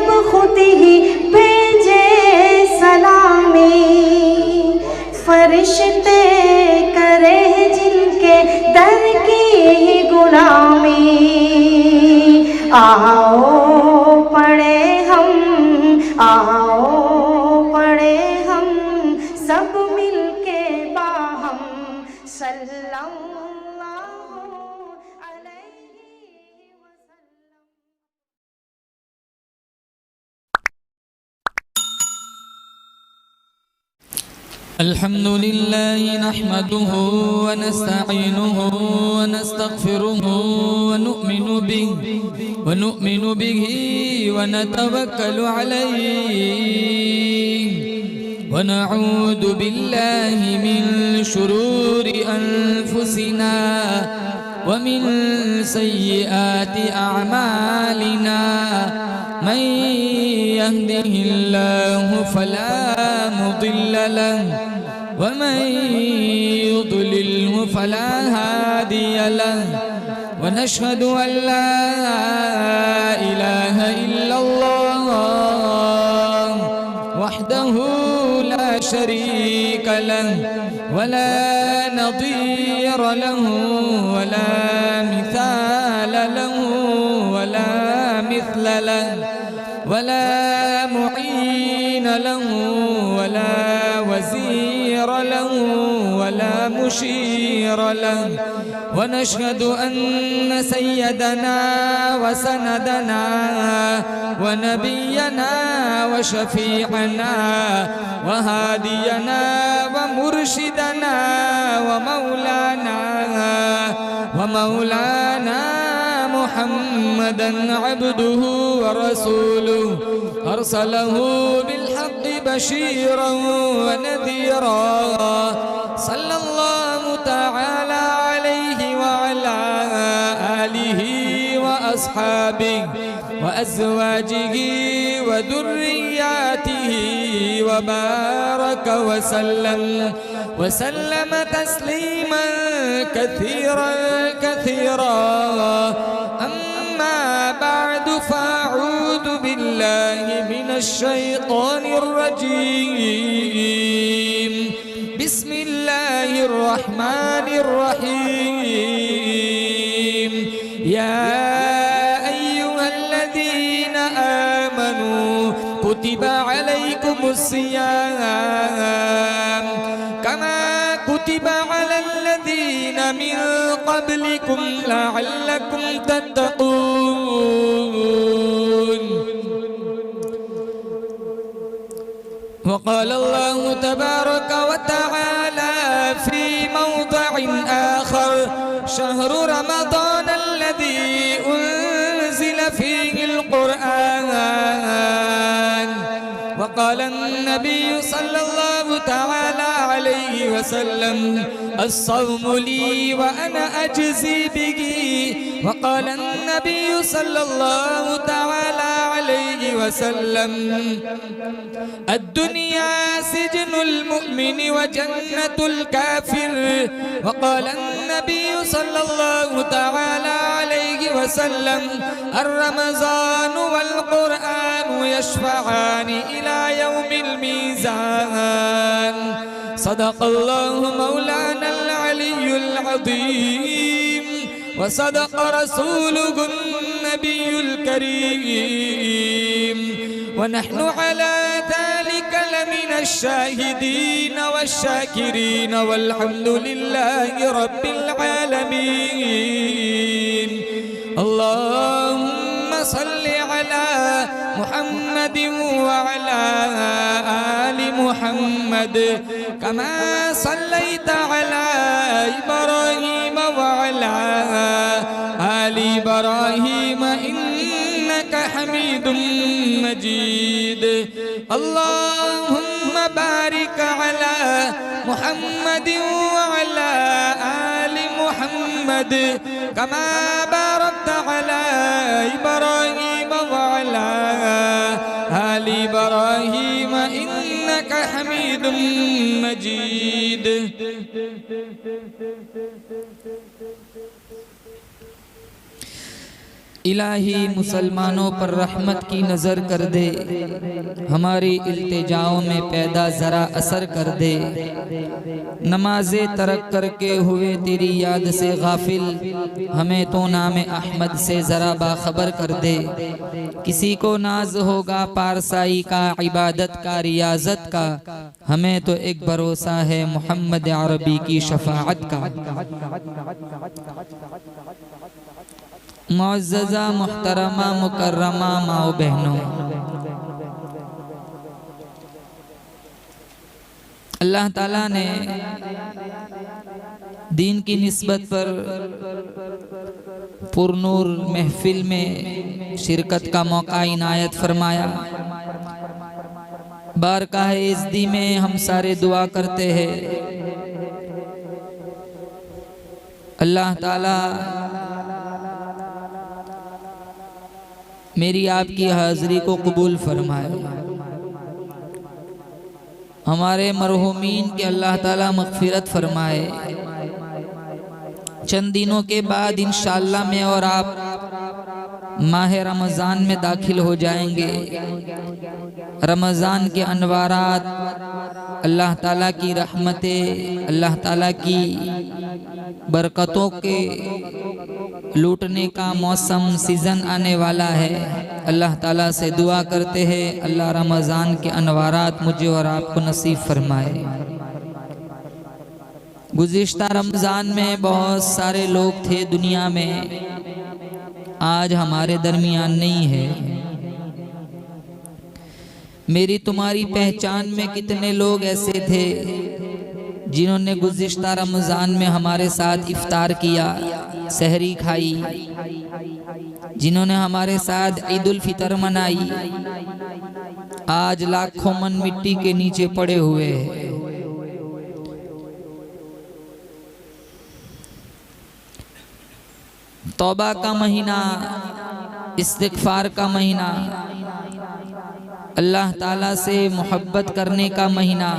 अब खुद ही भेजे सलामी, फरिश्ते करे जिनके दर की गुलामी। आओ पढ़े हम, आओ पढ़े हम सब मिलके बाहम सल्लल्लाहु अलैहि वसल्लम। अल्हम्दुलिल्लाह नहमदुहु व नस्तईनुहु व नस्तगफिरुहु व नु'मिनु बिही व नतवक्कलु अलैहि व नऊदु बिल्लाहि मिन शुरूरि अनफुसिना व मिन सय्यिआति अअमालिना। मन यहदिहिल्लाहु फला मुदिल्ल लहु व मन युद्लिल्हु फला हादिय लहु व नशहदु अन ला इलाहा इल्लल्लाह वहदहु ला शरीक लहु व ला नज़ीर लहु व ला मिसाल लहु व ला मिस्ल लहु वला मुईन लहु वला वज़ीर लहु वला मुशीर लहु व नशहदु अन्न सय्यदना व सनदना व नबियना व शफीअना व हादियना व मुर्शिदना व मौलाना मुहम्मदन अब्दुहु व रसूलुहु अरसलहु बिलहक़्क़ि बशीरन व नज़ीरा सल्लल्लाहु तआला अलैहि व अला आलिहि व अस्हाबिहि व अज़वाजिहि व दुर्रिय्यातिहि व बारक व सल्लम तस्लीमन कसीरा। अम्मा बअदु फ़अऊज़ु बिल्लाहि मिनश शैतानिर रजीम। बिस्मिल्लाहिर रहमानिर रहीम। या अय्युहल्लज़ीना आमनू कुतिबा अलैकुमुस सियाम कमा कुतिबा अलल्लज़ीना मिन क़ब्लिकुम लअल्लकुम तत्तक़ून। वक़ाल अल्लाहु तबारक व तआला फ़ी मौज़िइन आख़र शहरु रमज़ान अल्लज़ी उन्ज़िल फ़ीहिल क़ुरआन। वक़ाल अन्नबी सल्लल्लाहु तआला अलैहि वसल्लम अस्सौमु ली व अना अज्ज़ी बिही। वक़ाल अन्नबी सल्लल्लाहु तआला अलैहि वसल्लम अद्दुनिया सिजनुल मुमिन व जन्नतुल काफिर। वक़ाल अन्नबी सल्लल्लाहु तआला अलैहि वसल्लम अर्रमज़ानु वल क़ुरआनु यशफ़अआनि इला यौमिल मीज़ान। सदक़ल्लाहु मौलानल अलियुल अज़ीम व सदक़ रसूलुहुन नबियुल करीम व नहनु अला ज़ालिक लमिनश शाहिदीन वश्शाकिरीन वल्हम्दुलिल्लाहि रब्बिल आलमीन। अल्लाहुम्मा सल्लि अला मुहम्मदिन व अला आलि मुहम्मद कमा सल्लैता अला इब्राहीम व अला आलि इब्राहीम इन्नका हमीदुम मजीद। अल्लाहुम्मा बारिक अला मुहम्मदिन व अला आलि मुहम्मद कमा बारकता अला इब्राहीम व अला आलि इब्राहीम इन्नका हमीदुम मजीद। इलाही मुसलमानों पर रहमत की नज़र कर दे, हमारी इल्तिजाओं में पैदा ज़रा असर कर दे। नमाज़े तरक करके हुए तेरी याद से गाफिल, हमें तो नाम अहमद से ज़रा बाखबर कर दे। किसी को नाज होगा पारसाई का, इबादत का, रियाजत का, हमें तो एक भरोसा है मोहम्मद अरबी की शफाअत का। मुअज़्ज़ज़ा मुहतरमा मुकर्रमा माओ बहनों, अल्लाह ताला ने दीन की निस्बत पर पुरनूर महफिल में शिरकत का मौका इनायत फरमाया। बारकाह इज़्दी में हम सारे दुआ करते हैं, अल्लाह ताला मेरी आपकी हाज़री को कबूल फरमाए। हमारे मरहूमीन के अल्लाह ताला मग़फ़िरत फरमाए। चंद दिनों के बाद इंशाअल्लाह मैं और आप माह रमज़ान में दाखिल हो जाएंगे। रमज़ान के अनवारात, अल्लाह ताला की रहमतें, अल्लाह ताला की बरकतों के लूटने का मौसम, सीज़न आने वाला है। अल्लाह ताला से दुआ करते हैं अल्लाह रमज़ान के अनवारात मुझे और आपको नसीब फरमाए। गुज़िश्ता रमज़ान में बहुत सारे लोग थे दुनिया में, आज हमारे दरमियान नहीं है। मेरी तुम्हारी पहचान में कितने लोग ऐसे थे जिन्होंने गुज़िश्ता रमज़ान में हमारे साथ इफ्तार किया, सहरी खाई, जिन्होंने हमारे साथ ईद उल फितर मनाई। आज लाखों मन मिट्टी के नीचे पड़े हुए हैं। तौबा का महीना, इस्तिग़फ़ार का महीना, अल्लाह ताला से मोहब्बत करने का महीना,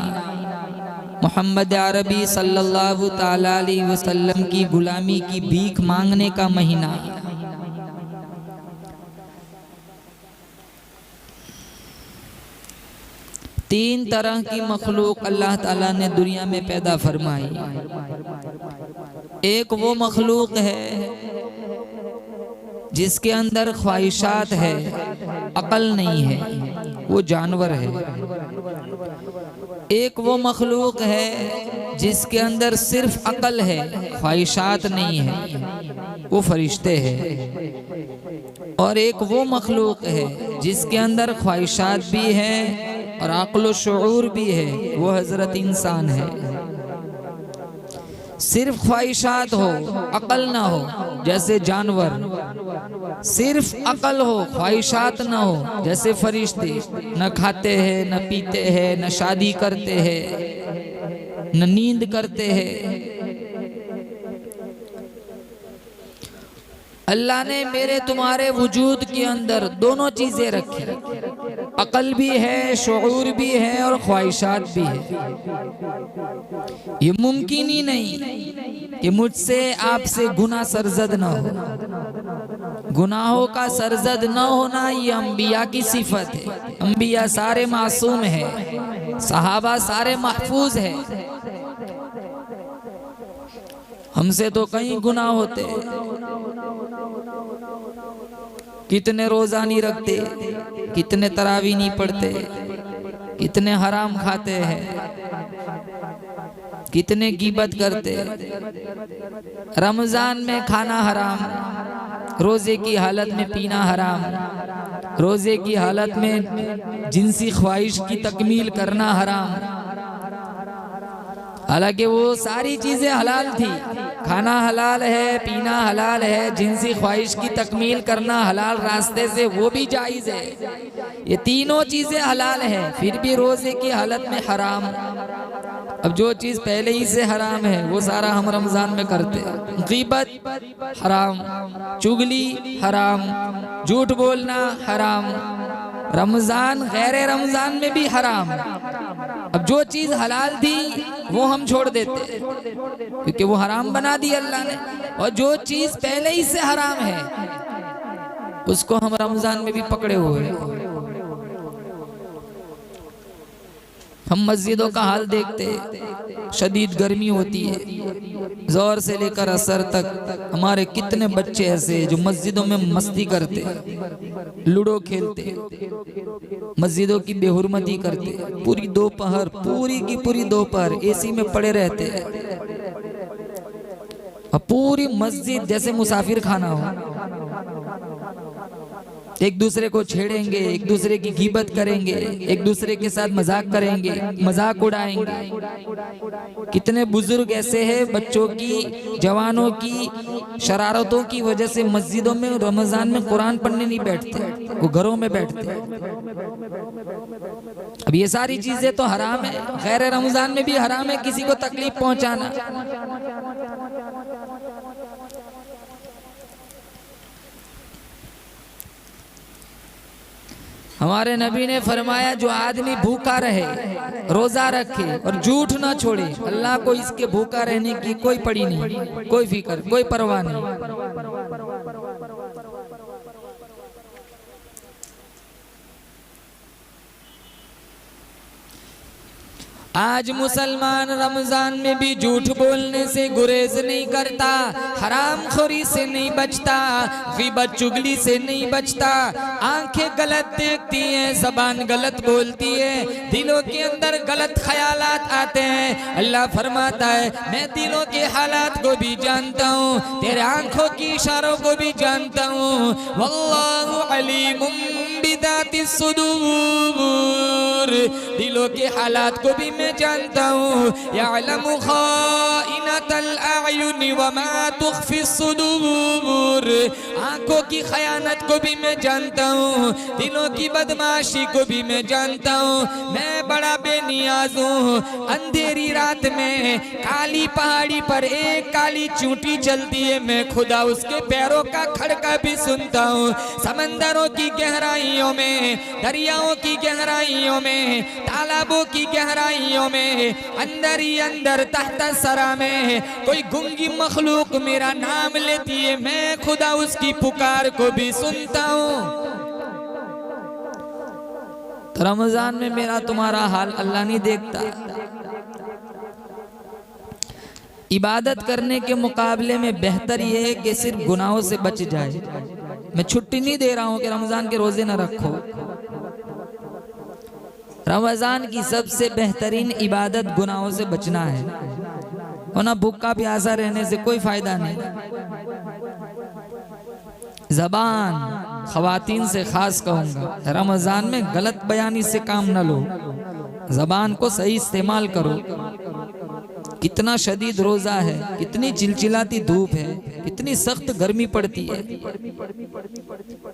मोहम्मद अरबी सल्लल्लाहु ताला अलैहि वसल्लम की गुलामी की भीख मांगने का महीना। तीन तरह की मखलूक अल्लाह ताला ने दुनिया में पैदा फरमाई। एक वो मखलूक है जिसके अंदर ख्वाहिशात है, अकल नहीं है, वो जानवर है। एक वो मखलूक है जिसके अंदर सिर्फ अकल है, ख्वाहिशात नहीं है, वो फरिश्ते हैं। और एक वो मखलूक है जिसके अंदर ख्वाहिशात भी है और अक्ल शऊर भी है, वो हजरत इंसान है। सिर्फ ख्वाहिशात हो, अकल ना हो, जैसे जानवर, सिर्फ अकल हो, ख्वाहिशात ना हो, जैसे फरिश्ते। न खाते हैं, न पीते हैं, न शादी करते हैं, न नींद करते हैं। अल्लाह ने मेरे तुम्हारे वजूद के अंदर दोनों चीजें रखी, अकल भी है, शऊर भी है और ख्वाहिशात भी है। ये मुमकिन ही नहीं कि मुझसे आपसे गुनाह सरजद ना हो। गुनाहों का सरजद न होना ये अंबिया की सिफत है। अंबिया सारे मासूम है, सहाबा सारे महफूज है। हमसे तो कई गुनाह होते, कितने रोजा नहीं रखते, कितने तरावी नहीं पढ़ते, कितने हराम खाते हैं, कितने गीबत करते। रमजान में खाना हराम, रोजे की हालत में पीना हराम, रोजे की हालत में जिनसी ख्वाहिश की तकमील करना हराम। हालांकि वो सारी चीजें हलाल थी, खाना हलाल है, पीना हलाल है, जिनसी ख्वाहिश की तकमील करना हलाल रास्ते से वो भी जायज़ है। ये तीनों चीजें हलाल है, फिर भी रोजे की हालत में हराम। अब जो चीज पहले ही से हराम है वो सारा हम रमजान में करते हैं। गीबत हराम, चुगली हराम, झूठ बोलना हराम, रमजान गैर रमजान में भी हराम। अब जो चीज हलाल थी वो हम छोड़ देते क्योंकि वो हराम बना दी अल्लाह ने, और जो चीज पहले ही से हराम है उसको हम रमजान में भी पकड़े हुए हैं। हम मस्जिदों का हाल देखते, शदीद गर्मी होती है, जोर से लेकर असर तक हमारे कितने बच्चे ऐसे जो मस्जिदों में मस्ती करते, लूडो खेलते, मस्जिदों की बेहुरमती करते, पूरी दोपहर, पूरी की पूरी दोपहर एसी में पड़े रहते हैं और पूरी मस्जिद जैसे मुसाफिर खाना हो। एक दूसरे को छेड़ेंगे, एक दूसरे की गीबत करेंगे, एक दूसरे के साथ मजाक करेंगे, मजाक उड़ाएंगे। कितने बुजुर्ग ऐसे हैं बच्चों की, जवानों की शरारतों की वजह से मस्जिदों में रमजान में कुरान पढ़ने नहीं बैठते, वो घरों में बैठते। अब ये सारी चीजें तो हराम है, गैर रमजान में भी हराम है किसी को तकलीफ पहुंचाना। हमारे नबी ने फरमाया जो आदमी भूखा रहे, रोजा रखे और झूठ ना छोड़े, अल्लाह को इसके भूखा रहने की कोई पड़ी नहीं, कोई फिक्र, कोई परवाह नहीं। आज मुसलमान रमजान में भी झूठ बोलने से गुरेज नहीं करता, हराम खोरी से नहीं बचता, ग़ीबत चुगली से नहीं बचता। आंखें गलत देखती हैं, ज़बान गलत बोलती है, दिलों के अंदर गलत ख्यालात आते हैं। अल्लाह फरमाता है मैं दिलों के हालात को भी जानता हूँ, तेरे आंखों की इशारों को भी जानता हूँ। वल्लाहु अलीमुम बिदातिस सुदूर, दिलों के हालात को भी मैं जानता हूँ। यअलमु खाइनतल अयुनि व मा तुख्फिस सुदूर, आंखों की खयानत को भी मैं जानता हूँ, दिलों की बदमाशी को भी मैं जानता हूँ। मैं बड़ा बेनियाज हूँ। अंधेरी रात में काली पहाड़ी पर एक काली चूंटी चलती है, मैं खुदा उसके पैरों का खड़का भी सुनता हूँ। समंदरों की गहराइयों में, दरियाओं की गहराइयों में, तालाबों की गहराइयों में, अंदर ही अंदर तहत सरा में कोई गुंगी मखलूक मेरा नाम लेती है, मैं खुदा उसकी पुकार को भी सुनता हूँ। तो रमजान में मेरा तुम्हारा हाल अल्लाह नहीं देखता। इबादत करने के मुकाबले में बेहतर यह है कि सिर्फ गुनाहों से बच जाए। मैं छुट्टी नहीं दे रहा हूं कि रमजान के रोजे न रखो। रमजान की सबसे बेहतरीन इबादत गुनाहों से बचना है, वरना भूखा प्यासा रहने से कोई फायदा नहीं। ज़बान ख़वातीन से खास कहूँगा, रमज़ान में गलत बयानी से काम न लो, ज़बान को सही इस्तेमाल करो। कितना शदीद रोज़ा है, कितनी चिलचिलाती धूप है, कितनी सख्त गर्मी पड़ती है,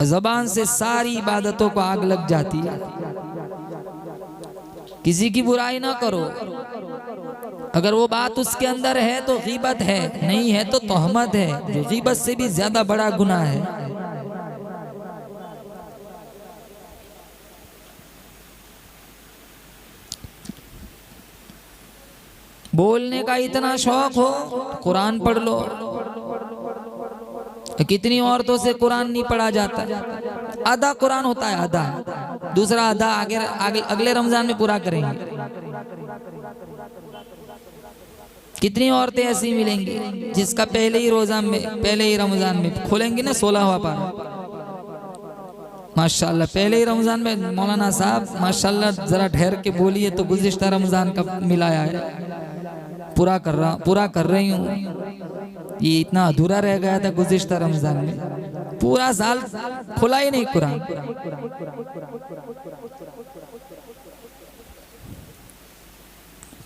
ज़बान से सारी इबादतों को आग लग जाती है। किसी की बुराई ना करो, अगर वो बात उसके अंदर है तो गीबत है, नहीं है तो तोहमत है, जो गीबत से भी ज्यादा बड़ा गुनाह है। बोलने का इतना शौक हो, कुरान पढ़ लो। कितनी औरतों से कुरान नहीं पढ़ा जाता, आधा कुरान होता है, आधा, दूसरा आधा आगे अगले रमजान में पूरा करेंगे। कितनी औरतें ऐसी मिलेंगी जिसका पहले ही रोजा में, पहले ही रमजान में खोलेंगी ना 16वां पारा, माशाल्लाह। पहले ही रमजान में मौलाना साहब माशाल्लाह जरा ठहर के बोलिए तो गुज़िश्ता रमजान का मिलाया है, पूरा कर रही हूँ। ये इतना अधूरा रह गया था गुज़िश्ता रमजान में, पूरा साल खुला ही नहीं कुरान।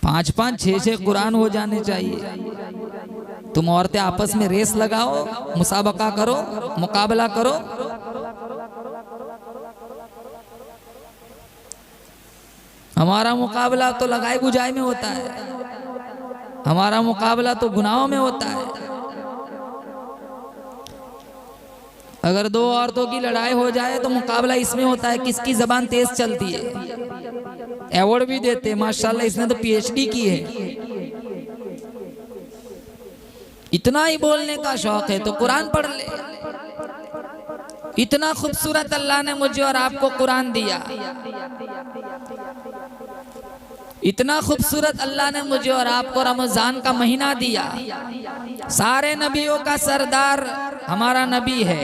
5-5, 6-6 कुरान हो जाने चाहिए। तुम औरतें आपस में रेस लगाओ, मुसाबका करो, मुकाबला करो। हमारा मुकाबला तो लगाई गुजाई में होता है, हमारा मुकाबला तो गुनाहों में होता है। अगर दो औरतों की लड़ाई हो जाए तो मुकाबला इसमें होता है किसकी जबान तेज चलती है। अवार्ड भी देते हैं, माशाल्लाह इसने तो पीएचडी की है। इतना ही बोलने का शौक है तो कुरान पढ़ ले। इतना खूबसूरत अल्लाह ने मुझे और आपको कुरान दिया, इतना खूबसूरत अल्लाह ने मुझे और आपको रमजान का महीना दिया। सारे नबियों का सरदार हमारा नबी है,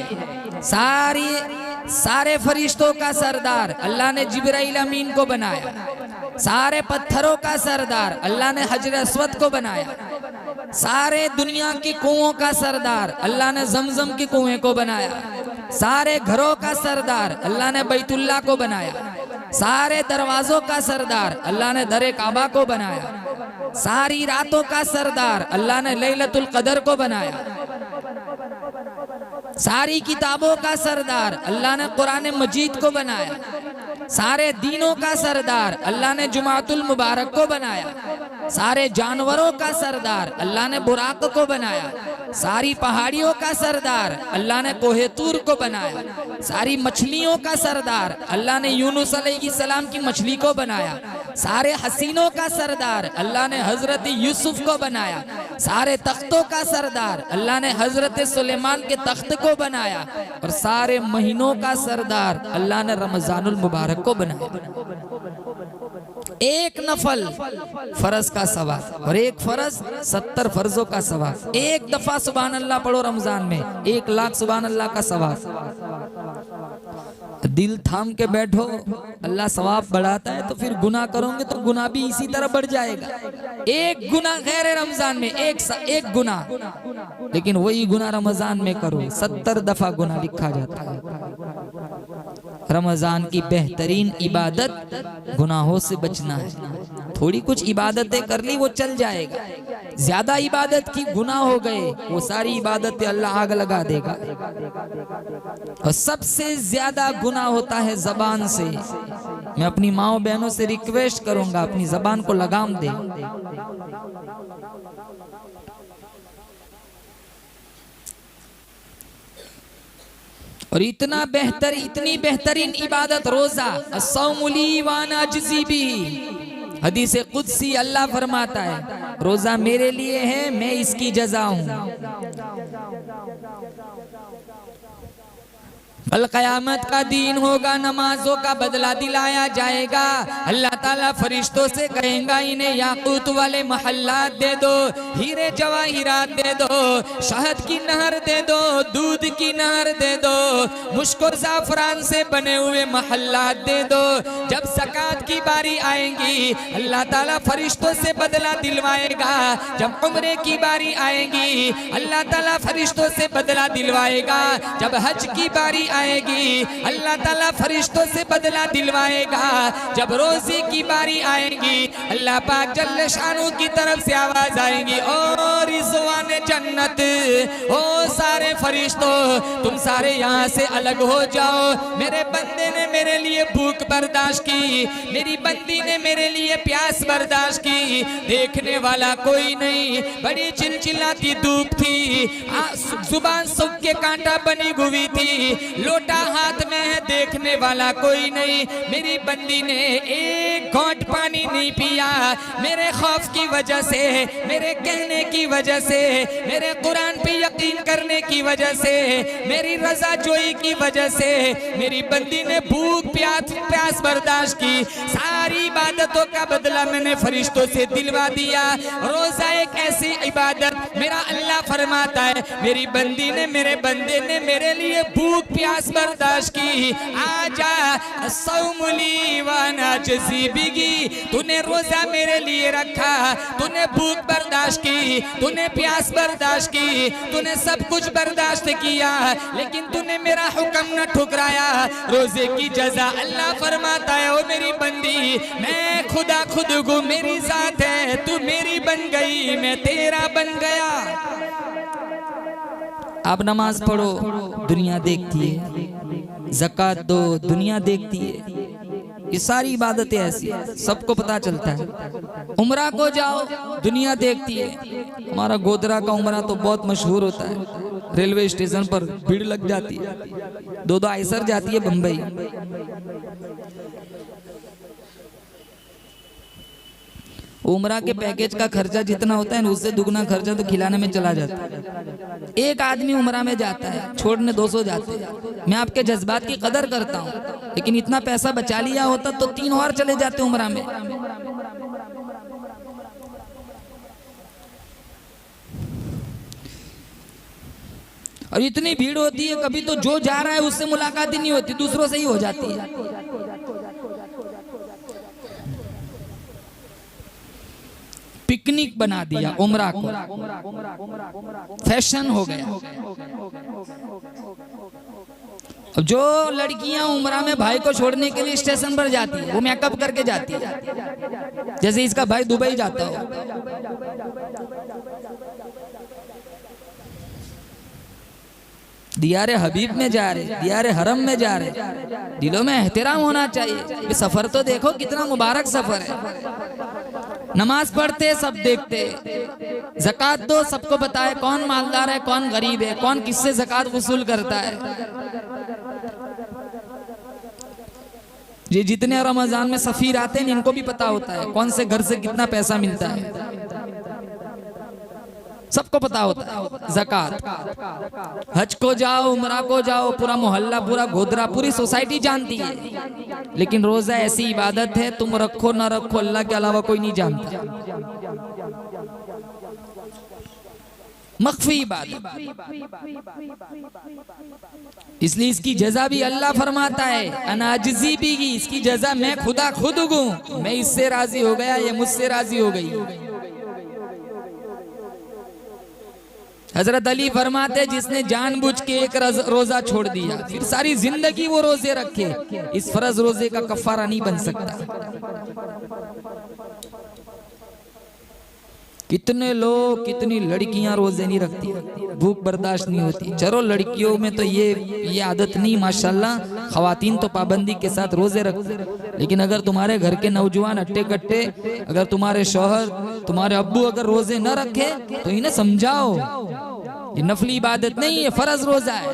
सारे फरिश्तों का सरदार अल्लाह ने जिब्राइल अमीन को बनाया, सारे पत्थरों का सरदार अल्लाह ने हजर अस्वद को बनाया, सारे दुनिया की कुओं का सरदार अल्लाह ने जमजम की कुएं को बनाया, सारे घरों का सरदार अल्लाह ने बैतुल्लाह को बनाया, सारे दरवाजों का सरदार अल्लाह ने दरे काबा को बनाया, सारी रातों का सरदार अल्लाह ने लैलतुल कदर को बनाया, सारी किताबों का सरदार अल्लाह ने कुरान मजीद को बनाया, सारे दीनों का सरदार अल्लाह ने जुमातुल मुबारक को बनाया, सारे जानवरों का सरदार अल्लाह ने बुराक को बनाया, सारी पहाड़ियों का सरदार अल्लाह ने कोहे तूर को बनाया, सारी मछलियों का सरदार अल्लाह ने यूनुस अलैहिस्सलाम की मछली को बनाया, सारे हसीनों का सरदार अल्लाह ने हजरत यूसुफ को बनाया, सारे तख्तों का सरदार अल्लाह ने हजरत सुलेमान के तख्त को बनाया, और सारे महीनों का सरदार अल्लाह ने रमजानुल मुबारक को बनाया। एक नफल फर्ज का सवाब और एक फर्ज 70 फर्जों का सवाब। एक दफा सुभान अल्लाह पढ़ो रमजान में 1 लाख सुभान अल्लाह का सवाब। दिल थाम के बैठो, अल्लाह सवाब बढ़ाता है, तो फिर गुनाह करोगे तो गुनाह भी इसी तरह बढ़ जाएगा। एक गुनाह गैर रमजान में एक गुनाह, लेकिन वही गुनाह रमजान में करो 70 दफा गुनाह लिखा जाता है। रमजान की बेहतरीन इबादत गुनाहों से बचना है। थोड़ी कुछ इबादतें कर ली वो चल जाएगा, ज्यादा इबादत की गुनाह हो गए वो सारी इबादतें अल्लाह आग लगा देगा। और सबसे ज्यादा गुनाह होता है जबान से। मैं अपनी माओ बहनों से रिक्वेस्ट करूंगा अपनी जबान को लगाम दे। और इतनी बेहतरीन इबादत रोजा, अस्सौमुली वाना अजज़ी बिही। हदीस कुदसी अल्लाह फरमाता है रोजा मेरे लिए है, मैं इसकी जज़ा हूं। कल क़यामत का दिन होगा, नमाजों का बदला दिलाया जाएगा। अल्लाह ताला फरिश्तों से कहेगा इन्हें याकूत वाले महल्लात दे दो, हीरे जवाहिरात दे दो, शहद की नहर दे दो, दूध की नहर दे दो, मुश्क और ज़ाफ़रान से बने हुए महल्लात दे दो। जब ज़कात की बारी आएगी अल्लाह ताला फरिश्तों से बदला दिलवाएगा। जब उम्रे की बारी आएगी अल्लाह ताला फरिश्तों से बदला दिलवाएगा। जब हज की बारी आएगी अल्लाह ताला फरिश्तों से बदला दिलवाएगा। जब रोज़े की बारी आएगी अल्लाह पाक जल्ल शानू की तरफ से आवाज आएगी और रिज़वान जन्नत, ओ सारे फरिश्तों तुम सारे यहाँ से अलग हो जाओ। मेरे बंदे ने मेरे लिए भूख बर्दाश्त की, मेरी बंदी ने मेरे लिए प्यास बर्दाश्त की। देखने वाला कोई नहीं, बड़ी चिलचिलाती धूप थी, जुबान सूख के कांटा बनी हुई थी, लोटा हाथ में है, देखने वाला कोई नहीं। मेरी बंदी ने एक घोंट पानी नहीं पिया। मेरे खौफ की वजह से, मेरे कहने की वजह से, मेरे कुरान पे यकीन करने की वजह से, मेरी रजा जोई की वजह से मेरी बंदी ने भूख प्यास बर्दाश्त की। सारी इबादतों का बदला मैंने फरिश्तों से दिलवा दिया। रोजा एक ऐसी इबादत, मेरा अल्लाह फरमाता है मेरी बंदी ने, मेरे बंदे ने मेरे लिए भूख प्यास बर्दाश्त की। आजा अस्सौमुली वाना अजज़ी बिही, तूने रोजा मेरे लिए रखा, तूने भूख बर्दाश्त की, तूने प्यास बर्दाश्त की, तूने सब कुछ बर्दाश्त किया, लेकिन तूने मेरा हुक्म न ठुकराया। रोजे की जज़ा अल्लाह फरमाता है ओ मेरी बंदी, मैं खुदा खुद हूँ, मेरी जात है, तू मेरी बन गई, मैं तेरा बन गया। आप नमाज पढ़ो दुनिया देखती है, ज़कात दो दुनिया देखती है, ये सारी इबादतें ऐसी सबको पता चलता है। उमरा को जाओ दुनिया देखती है। हमारा गोदरा का उमरा तो बहुत मशहूर होता है, रेलवे स्टेशन पर भीड़ लग जाती है, 2-2 आयसर जाती है बम्बई। उमरा के पैकेज का खर्चा जितना होता है उससे दुगना खर्चा तो खिलाने में चला जाता है। एक आदमी उमरा में जाता है, छोड़ने 200 जाते हैं। मैं आपके जज्बात की कदर करता हूँ, लेकिन इतना पैसा बचा लिया होता तो 3 और चले जाते उमरा में। और इतनी भीड़ होती है, कभी तो जो जा रहा है उससे मुलाकात ही नहीं होती, दूसरों से ही हो जाती है। पिकनिक बना दिया उमरा को, फैशन हो गया। अब जो लड़कियां उमरा में भाई को छोड़ने के लिए स्टेशन पर जाती है, वो मेकअप करके जाती है जैसे इसका भाई दुबई जाता हो। दियारे हबीब में जा रहे, दियारे हरम में जा रहे, दिलों में एहतराम होना चाहिए। सफर तो देखो कितना मुबारक सफर है। नमाज पढ़ते सब देखते, ज़कात दो सबको बताए कौन मालदार है कौन गरीब है, कौन किससे ज़कात वसूल करता है। ये जितने रमजान में सफीर आते हैं इनको भी पता होता है कौन से घर से कितना पैसा मिलता है, सबको पता होता है। ज़कात, हज को जाओ उमरा को जाओ, पूरा मोहल्ला पूरा गोदरा पूरी सोसाइटी जानती है। लेकिन रोजा ऐसी इबादत है, तुम रखो ना रखो अल्लाह के अलावा कोई नहीं जानता। मख्फी इबादत, इसलिए इसकी जजा भी अल्लाह फरमाता है अनाजिजी भी की, इसकी जजा मैं खुदा खुद हूँ। मैं इससे राजी हो गया, ये मुझसे राजी हो गई। हजरत अली फरमाते जिसने जानबूझ के एक रोजा छोड़ दिया फिर सारी जिंदगी वो रोजे रखे, इस फर्ज रोजे का कफारा नहीं बन सकता। कितने लोग कितनी लड़कियां रोजे नहीं रखती, भूख बर्दाश्त नहीं होती। चलो लड़कियों में तो ये आदत नहीं, माशाल्लाह खवातीन तो पाबंदी के साथ रोजे रखते। लेकिन अगर तुम्हारे घर के नौजवान अट्टे कट्टे, अगर तुम्हारे शौहर तुम्हारे अब्बू अगर रोजे न रखे तो इन्हें समझाओ ये नफली इबादत नहीं, ये फर्ज रोजा है।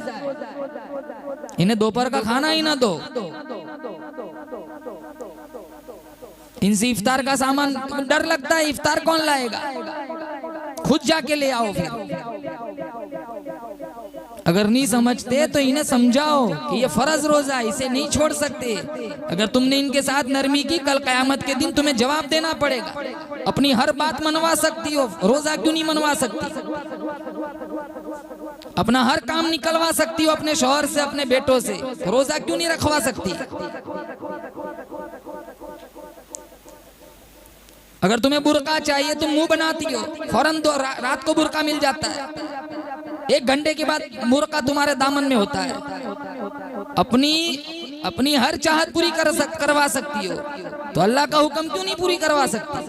इन्हें दोपहर का खाना ही ना दो, इनसे इफ्तार का सामान डर लगता है, इफ्तार कौन लाएगा, खुद जाके ले आओ। फिर अगर नहीं समझते तो इन्हें समझाओ कि ये फर्ज रोजा है, इसे नहीं छोड़ सकते। अगर तुमने इनके साथ नरमी की, कल कयामत के दिन तुम्हें जवाब देना पड़ेगा। अपनी हर बात मनवा सकती हो, रोजा क्यों नहीं मनवा सकती? अपना हर काम निकलवा सकती हो अपने शौहर से, अपने बेटों से, रोजा क्यों नहीं रखवा सकती? अगर तुम्हें बुर्का चाहिए, तुम मुंह बनाती हो, फौरन दो, रात को बुर्का मिल जाता है, 1 घंटे के बाद बुर्का तुम्हारे दामन में होता है। अपनी हर चाहत पूरी करवा सकती हो, तो अल्लाह का हुक्म क्यों नहीं पूरी करवा सकती?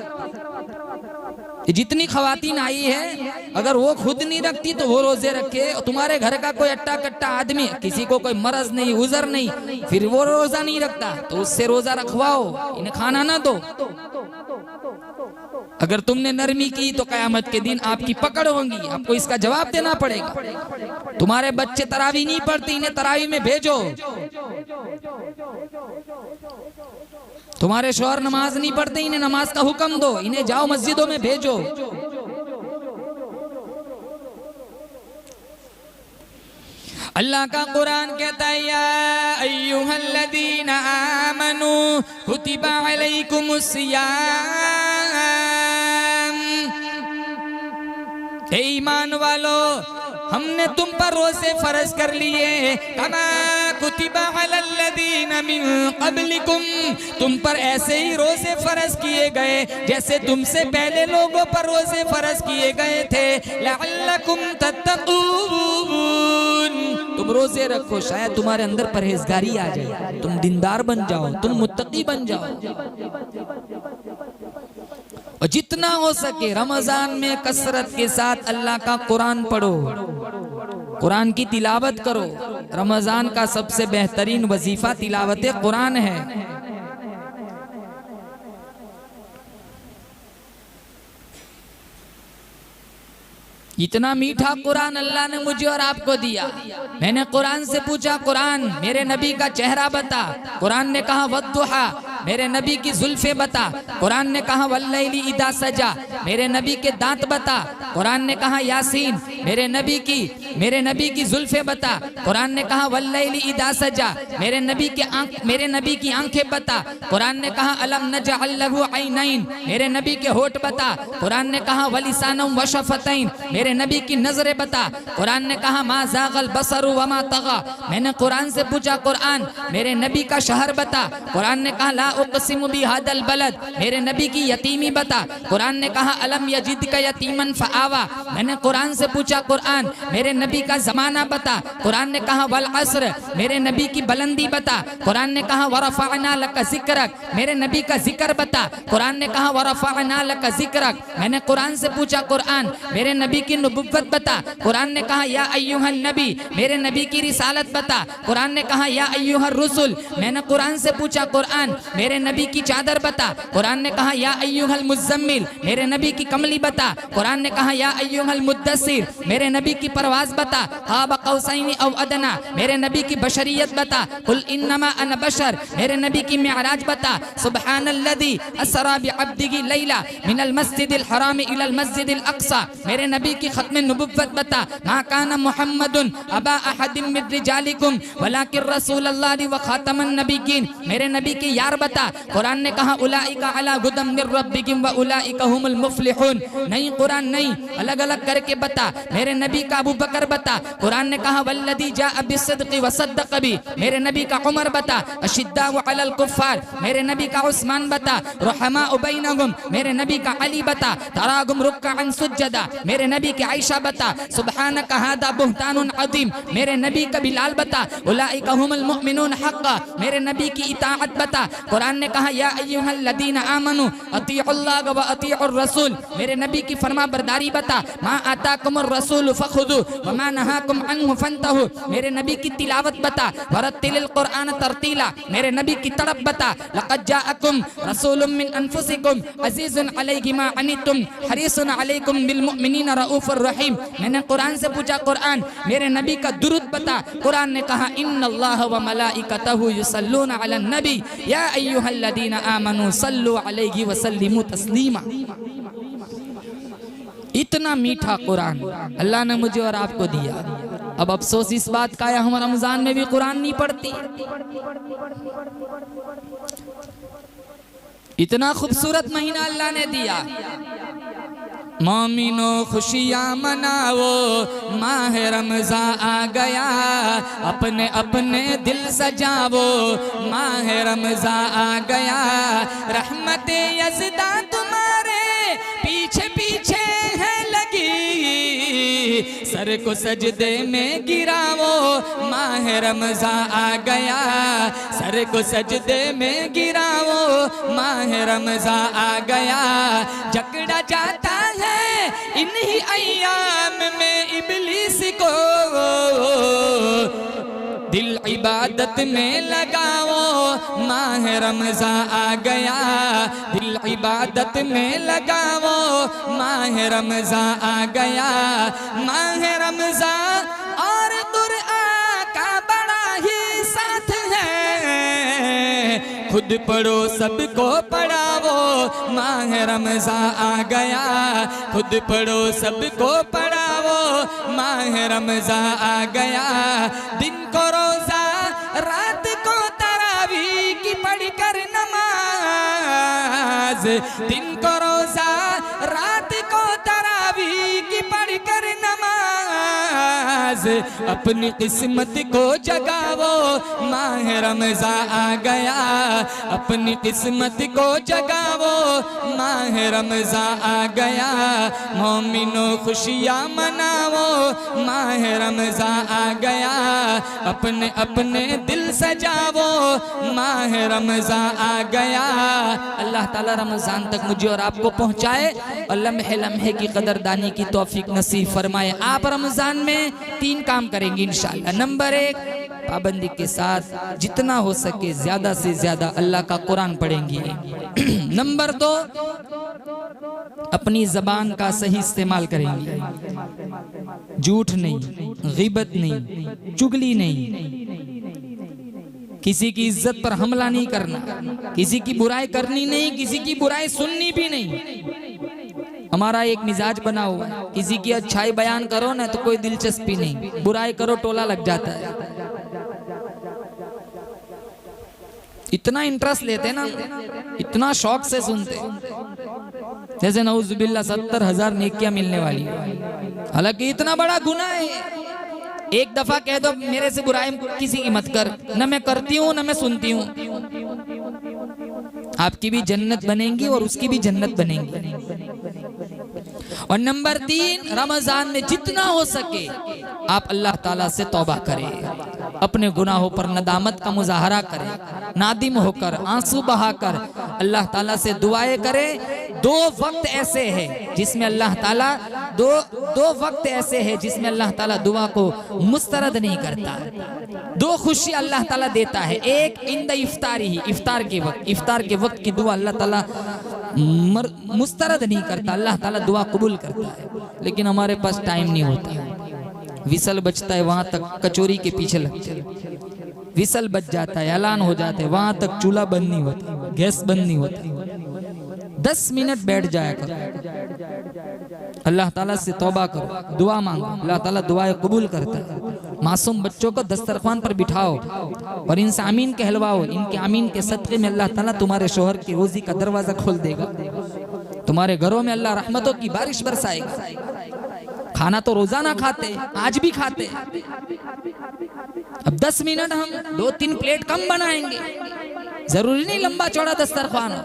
जितनी खवातीन आई है, अगर वो खुद नहीं रखती तो वो रोजे रखे। तुम्हारे घर का कोई अट्टा कट्टा आदमी, किसी को कोई मरज नहीं, उजर नहीं, फिर वो रोजा नहीं रखता तो उससे रोजा रखवाओ, इन्हें खाना ना दो। अगर तुमने नरमी की तो कयामत के दिन आपकी पकड़ होगी, आपको इसका जवाब देना पड़ेगा। तुम्हारे बच्चे तरावी नहीं पढ़ते, इन्हें तरावी में भेजो। तुम्हारे शौहर नमाज नहीं पढ़ते, इन्हें नमाज का हुक्म दो, इन्हें जाओ मस्जिदों में भेजो। अल्लाह का कुरान कहता है या अय्युहल्लज़ीना आमनू कुतिबा अलैकुमुस्सियाम, हे ईमान वालो हमने तुम पर रोजे फर्ज कर लिए, कमा कुतिबा अलल्लज़ीना मिन क़ब्लिकुम, तुम पर ऐसे ही रोजे फर्ज किए गए जैसे तुमसे पहले लोगों पर रोजे फर्ज किए गए थे। लअल्लकुम तत्तक़ून, तुम रोजे रखो शायद तुम्हारे अंदर परहेजगारी आ जाए, तुम दीनदार बन जाओ, तुम मुत्तकी बन जाओ। और जितना हो सके रमजान में कसरत के साथ अल्लाह का कुरान पढ़ो, कुरान की तिलावत करो। रमजान का सबसे बेहतरीन वजीफा तिलावत कुरान है। इतना मीठा कुरान अल्लाह ने मुझे और आपको दिया। मैंने कुरान से पूछा, कुरान मेरे नबी का चेहरा बता। कुरान ने कहा वद्दुहा, मेरे नबी की जुल्फे बता। कुरान ने कहा वल्लैली इदा सजा, मेरे नबी के दांत बता। कुरान ने कहा यासीन, मेरे नबी की जुल्फे बता। कुरान ने कहा वल्लैली इदा सजा, मेरे नबी की आंखें बता। कुरान ने कहा अलम नजअल लहू ऐनैन, मेरे नबी के होठ बता। कुरान ने कहा वलिसानम वशफतैन, मेरे नबी की नजरें बता। कुरान ने कहा मा ज़ागल बसरु वमा तगा, मैंने कुरान से पूछा कुरान मेरे नबी का शहर बता। कुरान ने कहा ला उक़सिमु बिहादल बलद, मेरे नबी की यतीमी बता। कुरान ने कहा अलम यजिदका यतीमन फआवा, मैंने कुरान से पूछा कुरान मेरे नबी का जमाना बता। कुरान ने कहा वल अस्र, मेरे नबी की बुलंदी बता। कुरान ने कहा वरफ़अना लका ज़िक्रक, मेरे नबी का जिक्र बता। कुरान ने कहा वरफ़अना लका ज़िक्रक, मैंने कुरान से पूछा कुरान मेरे नबी की नबुव्वत बता। कुरान ने कहा या अय्युहन नबी, मेरे नबी की रिसालत बता। कुरान ने कहा या अय्युहर रुसुल, मैंने कुरान से पूछा कुरान मेरे नबी की चादर बता। कुरान ने कहा या अय्युहल मुज़्ज़म्मिल, मेरे नबी की कमली बता। कुरान ने कहा या अय्युहल मुद्दस्सिर, मेरे नबी की परवाज़ बता। क़ाब क़ौसैन औ अदना, मेरे नबी की बशरियत बता। कुल इन्नमा अना बशर, मेरे नबी की मिअराज बता। सुब्हानल्लज़ी अस्रा बिअब्दिही लैला मिनल मस्जिदिल हराम इलल मस्जिदिल अक़सा, मेरे नबी की ख़त्म नबुव्वत बता। मा काना मुहम्मदुन अबा अहदिम मिन रिजालिकुम वलाकिन रसूलुल्लाहि व ख़ातमन नबिय्यीन, मेरे नबी की यार बता। कुरान ने कहा उलाइका अला हुदम मिर रब्बिहिम व उलाइका हुमुल मुफ़्लिहून, नहीं कुरान नहीं, अलग अलग करके बता। मेरे नबी का अबू बकर बता। कुरान ने कहा वल्लज़ी जाअ बिस्सिद्क़ि व सद्दक़ बी, मेरे नबी का उमर बता। अशिद्दाउ अलल कुफ़्फ़ार, मेरे नबी का उस्मान बता। रुहमाउ बैनहुम, मेरे नबी का अली बता। तराहुम रुक्अन सुज्जदा, मेरे नबी की आयशा बता। सुब्हानका हादा बुहतानुन अज़ीम, मेरे नबी का बिलाल बता। उलाइका हुमुल मुमिनून हक़्क़ा, मेरे नबी की इताअत बता। कुरान ने कहा या अय्युहल्लज़ीना आमनू अतीउल्लाह व अतीउर रसूल, मेरे नबी की फरमा बरदारी बता। मा आताकुमुर रसूल फखुदू व मा नहाकुम अन्हु फंतहू, मेरे नबी की तिलावत बता। वरत्तिलिल कुरआन तरतीला, मेरे नबी की तड़प बता। लक़द जाअकुम रसूलुम मिन अनफुसिकुम अज़ीज़ुन अलैहि मा अनितुम हरीसुन अलैकुम बिल मुमिनीना रऊफ़ुर रहीम, मैंने कुरान से पूछा कुरान मेरे नबी का दुरूद बता। कुरान ने कहा इन्नल्लाह व मलाइकतहु युसल्लूना अलन नबी या अय्युहल्लज़ीना आमनू सल्लु अलैहि व सल्लिमू तस्लीमा। इतना मीठा कुरान अल्लाह ने मुझे और आपको दिया। अब अफसोस इस बात का है हम रमजान में भी कुरान नहीं पढ़ती। इतना खूबसूरत महीना अल्लाह ने दिया। मोमिनो खुशियाँ मनाओ, माह रमज़ान आ गया, अपने अपने दिल सजाओ, माह रमज़ान आ गया। रहमते यज़दा तुम्हारे पीछे पीछे है लगी, सर को सजदे में गिराओ, माह रमज़ान आ गया। सर को सजदे में गिराओ, माह रमज़ान आ गया। जकड़ा जाता है इन्हीं अय्याम में इब्लीस को, दिल इबादत में लगाओ, माह रमज़ान आ गया। दिल इबादत में लगाओ, माह रमज़ान आ गया। माह रमज़ान और कुरआन का बड़ा ही साथ है, खुद पढ़ो सबको पढ़ाओ, माह रमज़ान आ गया। खुद पढ़ो सबको पढ़ाओ, माह रमज़ान आ गया। दिन को रोज़ा रात को तरावी की पढ़कर नमाज, दिन को रोज़ा रात को तरावी की पढ़कर नमाज, अपनी किस्मत को जगाओ, माह रमज़ान आ गया। अपनी किस्मत को जगाओ, माह रमज़ान आ गया। मोमिनो खुशियाँ मनाओ, माह रमज़ान आ गया। अपने अपने दिल सजाओ, माह रमज़ान आ गया। अल्लाह ताला रमज़ान तक मुझे और आपको पहुँचाए और लम्हे लम्हे की कदरदानी की तौफीक नसीब फरमाए। आप रमज़ान में 3 काम करेंगे इंशाअल्लाह। नंबर 1, पाबंदी के साथ जितना हो सके ज्यादा से ज्यादा अल्लाह का कुरान पढ़ेंगे। नंबर 2, अपनी जबान का सही इस्तेमाल करेंगे, झूठ नहीं, ग़ीबत नहीं, चुगली नहीं, किसी की इज्जत पर हमला नहीं करना, किसी की बुराई करनी नहीं, किसी की बुराई सुननी भी नहीं। हमारा एक मिजाज बना हुआ है, किसी की अच्छाई बयान करो ना तो कोई दिलचस्पी नहीं, बुराई करो टोला लग जाता है। इतना इंटरेस्ट लेते ना, इतना शौक से सुनते, जैसे नऊजुबिल्लाह 70,000 नेकियां मिलने वाली है। हालांकि इतना बड़ा गुनाह है। एक दफा कह दो मेरे से बुराई किसी की मत कर, न मैं करती हूँ न मैं सुनती हूँ, आपकी भी जन्नत बनेगी और उसकी भी जन्नत बनेगी। और नंबर 3, रमजान में जितना हो सके आप अल्लाह ताला से तौबा करें, अपने गुनाहों पर नदामत का मुजाहरा करें, नादिम होकर आंसू बहाकर अल्लाह ताला से दुआएं करें। दो वक्त ऐसे हैं जिसमें अल्लाह ताला दो वक्त ऐसे हैं जिसमें अल्लाह ताला दुआ को मुस्तरद नहीं करता। दो खुशी अल्लाह ताला देता है, एक इंद इफ्तारी ही, इफ्तार के वक्त की दुआ अल्लाह ताला मुस्तरद नहीं करता, अल्लाह ताला दुआ कबूल करता है। लेकिन हमारे पास टाइम नहीं होता, विसल बजता है वहां तक कचोरी के पीछे लगते हैं, विसल बज जाता है, ऐलान हो जाता है, वहां तक चूल्हा बंद नहीं होता, गैस बंद नहीं होती। 10 मिनट बैठ जाया करो, अल्लाह ताला से तौबा करो, दुआ मांगो, अल्लाह ताला दुआएं कबूल करता है। मासूम बच्चों को दस्तरखान पर बिठाओ और इनसे आमीन कहलवाओ, इनके आमीन के सदक़े में अल्लाह ताला तुम्हारे शोहर की रोजी का दरवाजा खोल देगा, तुम्हारे घरों में अल्लाह रहमतों की बारिश बरसाएगा। खाना तो रोजाना खाते, आज भी खाते, अब 10 मिनट हम 2-3 प्लेट कम बनाएंगे, जरूरी नहीं लंबा चौड़ा दस्तरखान हो,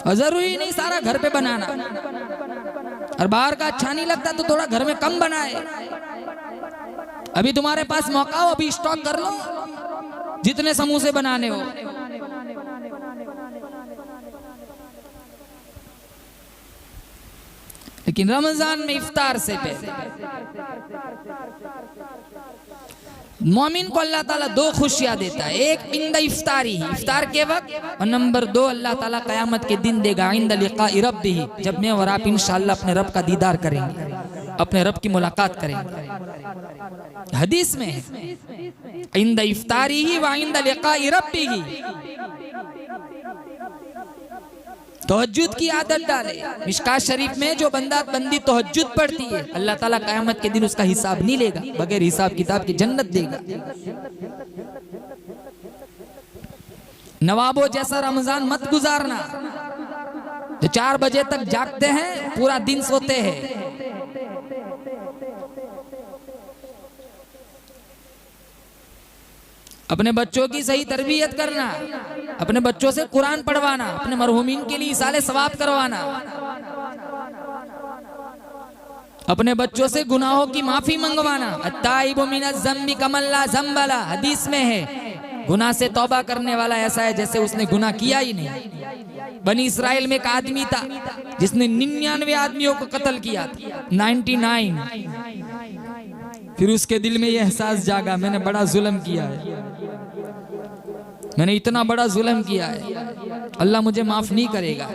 और जरूरी नहीं सारा घर पे बनाना, और बाहर का अच्छा नहीं लगता तो थोड़ा घर में कम बनाए। अभी तुम्हारे पास मौका हो, अभी स्टॉक कर लो जितने समोसे बनाने हो। लेकिन रमजान में इफ्तार से पहले मोमिन को अल्लाह ताला 2 खुशियां देता है, एक इंद इफ्तारी, इफ्तार के वक्त, और नंबर 2 अल्लाह ताला कयामत के दिन देगा इंद लिक़ाइ रब्बिही, जब मैं और आप इंशाअल्लाह अपने रब का दीदार करेंगे, अपने रब की मुलाकात करेंगे। हदीस में है इंद इफ्तारी ही व इंद लिक़ाइ रब्बिही। तहज्जुद की आदत डाले। मिशकात शरीफ में जो बंदी तहज्जुद पढ़ती है, अल्लाह ताला क़यामत के दिन उसका हिसाब नहीं लेगा, बगैर हिसाब किताब की जन्नत देगा। नवाबों जैसा रमजान मत गुजारना, जो 4 बजे तक जागते हैं, पूरा दिन सोते हैं। अपने बच्चों की सही तरबियत करना, अपने बच्चों से कुरान पढ़वाना, अपने मरहूमीन के लिए इसाले सवाब करवाना, अपने बच्चों से गुनाहों की माफी मंगवाना। अत्ताइबु मिनज़ ज़म्बि कमल्ला ज़म्बला, हदीस में है गुनाह से तौबा करने वाला ऐसा है जैसे उसने गुनाह किया ही नहीं। बनी इस्राइल में एक आदमी था जिसने 99 आदमियों को कत्ल किया था, 99। फिर उसके दिल में यह एहसास जागा, मैंने बड़ा जुल्म किया है, मैंने इतना बड़ा जुल्म किया है, अल्लाह मुझे माफ नहीं करेगा।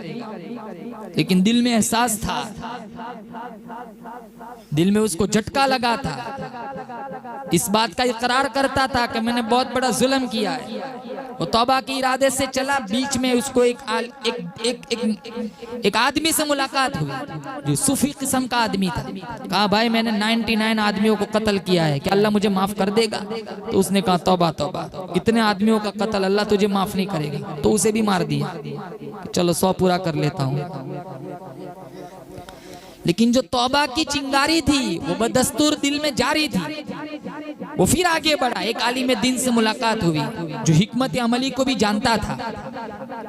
लेकिन दिल में एहसास था, दिल में उसको झटका लगा था, इस बात का इकरार करता था कि मैंने बहुत बड़ा जुल्म किया है। वो तौबा के इरादे से चला, बीच में उसको एक आदमी से मुलाकात हुई जो सूफी किस्म का आदमी था। कहा भाई मैंने 99 आदमियों को कत्ल किया है, क्या अल्लाह मुझे माफ कर देगा? तो उसने कहा तौबा तौबा, इतने आदमियों का कत्ल अल्लाह तुझे माफ नहीं करेगा। तो उसे भी मार दिया, चलो 100 पूरा कर लेता हूँ। लेकिन जो तौबा की चिंगारी थी वो बदस्तूर दिल में जारी थी। वो फिर आगे बढ़ा, एक आलिम दीन से मुलाकात हुई जो हिकमत अमली को भी जानता था।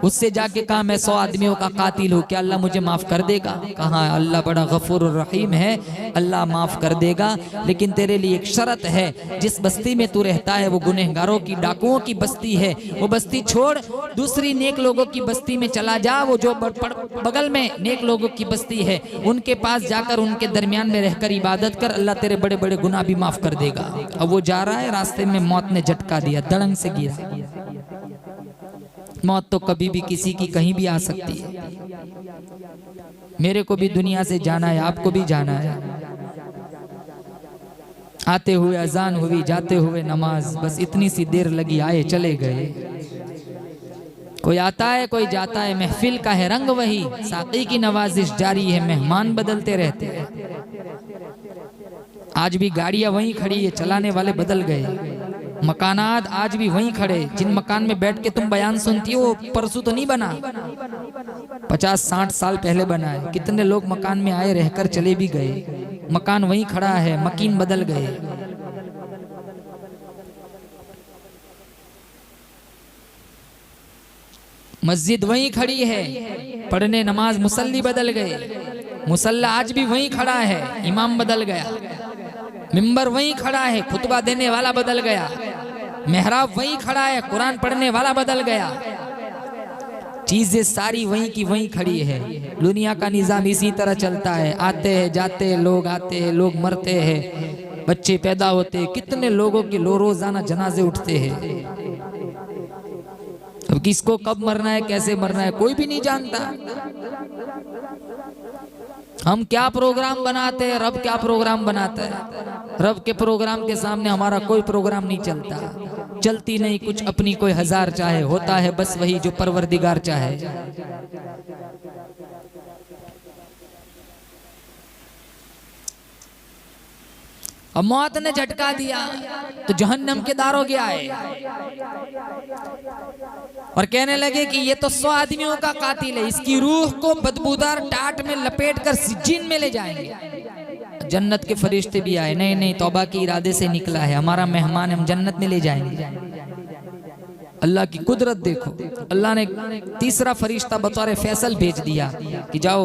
उससे जाके कहा मैं 100 आदमियों का कातिल हूँ, क्या अल्लाह मुझे माफ कर देगा? कहा अल्लाह बड़ा गफूर और रहीम है, अल्लाह माफ कर देगा, लेकिन तेरे लिए एक शर्त है, जिस बस्ती में तू रहता है वो गुनहगारों की, डाकुओं की बस्ती है, वो बस्ती छोड़ दूसरी नेक लोगों की बस्ती में चला जा। वो जो बगल में नेक लोगों की बस्ती है उनके पास जाकर उनके दरमियान में रहकर इबादत कर, अल्लाह तेरे बड़े बड़े गुनाह भी माफ कर देगा। अब वो जा रहा है, रास्ते में मौत ने झटका दिया, धड़ंग से गिरा। मौत तो कभी भी किसी की कहीं भी आ सकती है। मेरे को भी दुनिया से जाना है, आपको भी जाना है। आते हुए अजान हुई, जाते हुए नमाज, बस इतनी सी देर लगी, आए चले गए। कोई आता है कोई जाता है, महफिल का है रंग वही, साकी की नवाजिश जारी है, मेहमान बदलते रहते हैं। आज भी गाड़ियां वहीं खड़ी है, चलाने वाले बदल गए। मकानात आज भी वहीं खड़े, जिन मकान में बैठ के तुम बयान सुनती हो परसों तो नहीं बना, 50-60 साल पहले बना है। कितने लोग मकान में आए, रहकर चले भी गए, मकान वहीं खड़ा है, मकीन बदल गए। मस्जिद वहीं खड़ी है, पढ़ने नमाज मुसल्ली बदल गए, मुसल्ला आज भी वहीं खड़ा है, इमाम बदल गया। मिंबर वहीं खड़ा है, खुतबा देने वाला बदल गया। मेहराब वहीं खड़ा है, कुरान पढ़ने वाला बदल गया। चीजें सारी वहीं की वहीं खड़ी है। दुनिया का निजाम इसी तरह चलता है, आते हैं जाते हैं लोग, आते हैं लोग, मरते हैं, बच्चे पैदा होते हैं, कितने लोगों के रोजाना जनाजे उठते हैं। अब किसको कब मरना है, कैसे मरना है, कोई भी नहीं जानता। हम क्या प्रोग्राम बनाते हैं, रब क्या प्रोग्राम बनाता है। रब के प्रोग्राम के सामने हमारा कोई प्रोग्राम नहीं चलता, चलती नहीं कुछ अपनी कोई हजार चाहे, होता है बस वही जो परवरदिगार चाहे। अब मौत ने झटका दिया तो जहन्नम के दारों गया है और कहने लगे कि ये तो 100 आदमियों का कातिल है, इसकी रूह को बदबूदार टाट में लपेट कर सिज्जीन में ले जाएंगे। जन्नत के फरिश्ते भी आए, नहीं नहीं तौबा के इरादे से निकला है, हमारा मेहमान, हम जन्नत में ले जाएंगे। अल्लाह की कुदरत देखो, अल्लाह ने तीसरा फरिश्ता बतौर फैसल भेज दिया कि जाओ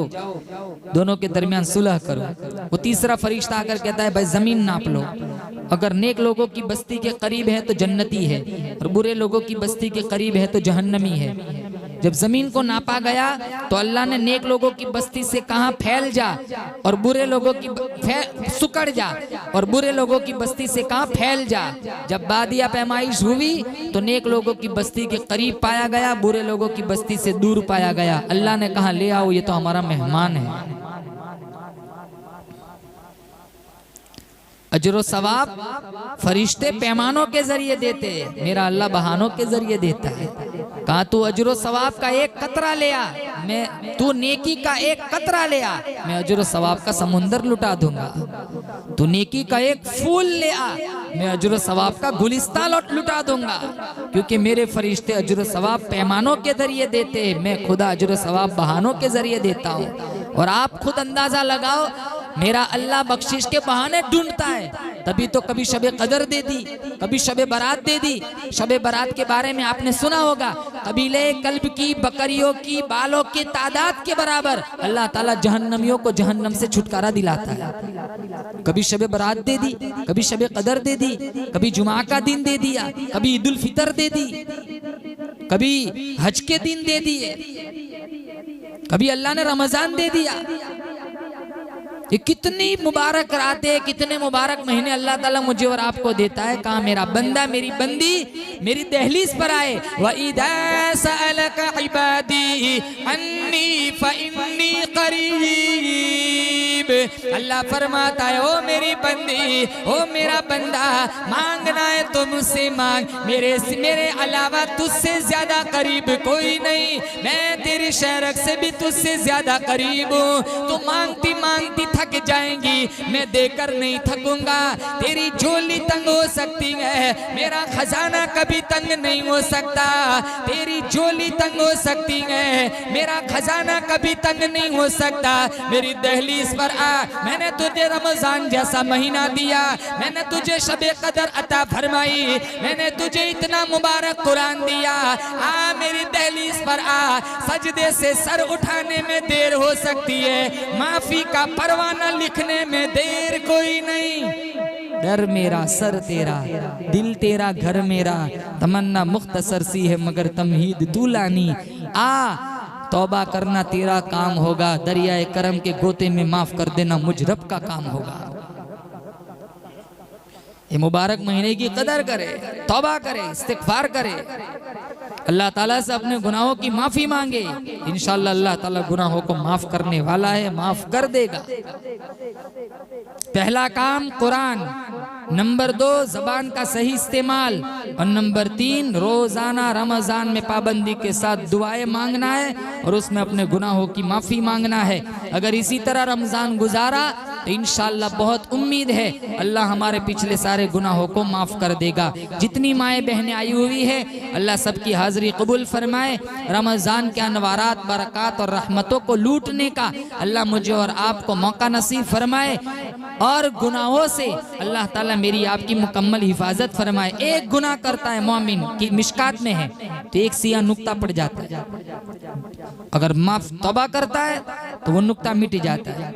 दोनों के दरमियान सुलह करो। वो तीसरा फरिश्ता आकर कहता है भाई जमीन नाप लो, अगर नेक लोगों की बस्ती के करीब है तो जन्नती है और बुरे लोगों की बस्ती के करीब है तो जहन्नमी है। जब जमीन को नापा गया तो अल्लाह ने नेक लोगों की बस्ती से कहा फैल जा और बुरे लोगों की सुकड़ जा, और बुरे लोगों की बस्ती से कहा फैल जा। जब बादिया पैमाइश हुई तो नेक लोगों की बस्ती के करीब पाया गया, बुरे लोगों की बस्ती से दूर पाया गया। अल्लाह ने कहा ले आओ, ये तो हमारा मेहमान है। अजर व सवाब फरिश्ते पैमानों के जरिए देते, मेरा अल्लाह बहानों के जरिए देता है। कहा तू अजर व सवाब का एक कतरा ले आ, मैं तू नेकी का एक कतरा ले आ, मैं अजर व सवाब का समुंदर लुटा दूंगा। तू नेकी का एक फूल ले आ, मैं अजर व सवाब का गुलिस्तान लुटा दूंगा। क्योंकि मेरे फरिश्ते अजर व सवाब पैमानों के जरिए देते हैं, मैं खुदा अजर व सवाब बहानों के जरिए देता हूँ। और आप खुद अंदाजा लगाओ, मेरा अल्लाह बख्शिश के बहाने ढूंढता है, तभी तो कभी शबे कदर दे दी, कभी शबे बारात दे दी। शबे बारात के बारे में आपने सुना होगा, कबीले कल्ब की बकरियों की बालों की तादाद के बराबर अल्लाह ताला जहन्नमियों को जहन्नम से छुटकारा दिलाता है। कभी शबे बारात दे दी, कभी शबे कदर दे दी, कभी जुमा का दिन दे दिया, कभी ईद उल फितर दे दी, कभी हज के दिन दे दिए, कभी अल्लाह ने रमजान दे दिया। ये कितनी मुबारक रातें, कितने मुबारक महीने अल्लाह ताला मुझे और आपको देता है। कहा मेरा बंदा मेरी बंदी मेरी दहलीज पर आए, व इदा सअलका इबादी अन्नी फइन्नी करीब। अल्लाह फरमाता है ओ मेरी बंदी, ओ मेरा बंदा, मांगना है तो मुझसे मांग, मेरे अलावा तुझसे ज्यादा करीब कोई नहीं, मैं तेरी शहरक से भी तुझसे ज्यादा करीब हूँ। तू मांगती मांगती थक जाएंगी, मैं देकर नहीं थकूंगा। तेरी झोली तंग हो सकती है, मेरा खजाना कभी तंग नहीं हो सकता। तेरी झोली तंग हो सकती है, मेरा खजाना कभी तंग नहीं हो सकता। मेरी दहलीज पर आ, मैंने तुझे रमजान जैसा महीना दिया, मैंने तुझे शबे कदर अता फरमाई, मैंने तुझे इतना मुबारक कुरान दिया। आ मेरी दहलीज पर आ, सजदे से सर उठाने में देर हो सकती है, माफी का परवाना लिखने में देर कोई नहीं। डर मेरा सर तेरा, दिल तेरा घर मेरा, तमन्ना मुख्तसर सी है मगर तमहीद दूलानी। आ तौबा करना तेरा काम होगा, दरियाए करम के गोते में माफ कर देना मुझ रब का काम होगा। ये मुबारक महीने की कदर करे, तौबा करे, इस्तिग़फ़ार करे। अल्लाह ताला से अपने गुनाहों की माफी मांगे, इंशाअल्लाह अल्लाह ताला गुनाहों को माफ करने वाला है, माफ कर देगा। पहला काम कुरान, नंबर 2 जबान का सही इस्तेमाल, और नंबर 3 रोजाना रमजान में पाबंदी के साथ दुआएं मांगना है और उसमें अपने गुनाहों की माफी मांगना है। अगर इसी तरह रमजान गुजारा तो इंशाअल्लाह बहुत उम्मीद है अल्लाह हमारे पिछले सारे गुनाहों को माफ कर देगा। जितनी माएँ बहनें आई हुई है अल्लाह सबकी हाजिरी कबूल फरमाए। रमजान के अनवारात, बरक़ात और रहमतों को लूटने का अल्लाह मुझे और आपको मौका नसीब फरमाए, और गुनाहों से अल्लाह ताला मेरी आपकी मुकम्मल हिफाजत फरमाए। एक गुनाह करता है मोमिन की मिशकात में है तो एक सिया नुक्ता पड़ जाता है, अगर माफ तौबा करता है तो वो नुक्ता मिट जाता है।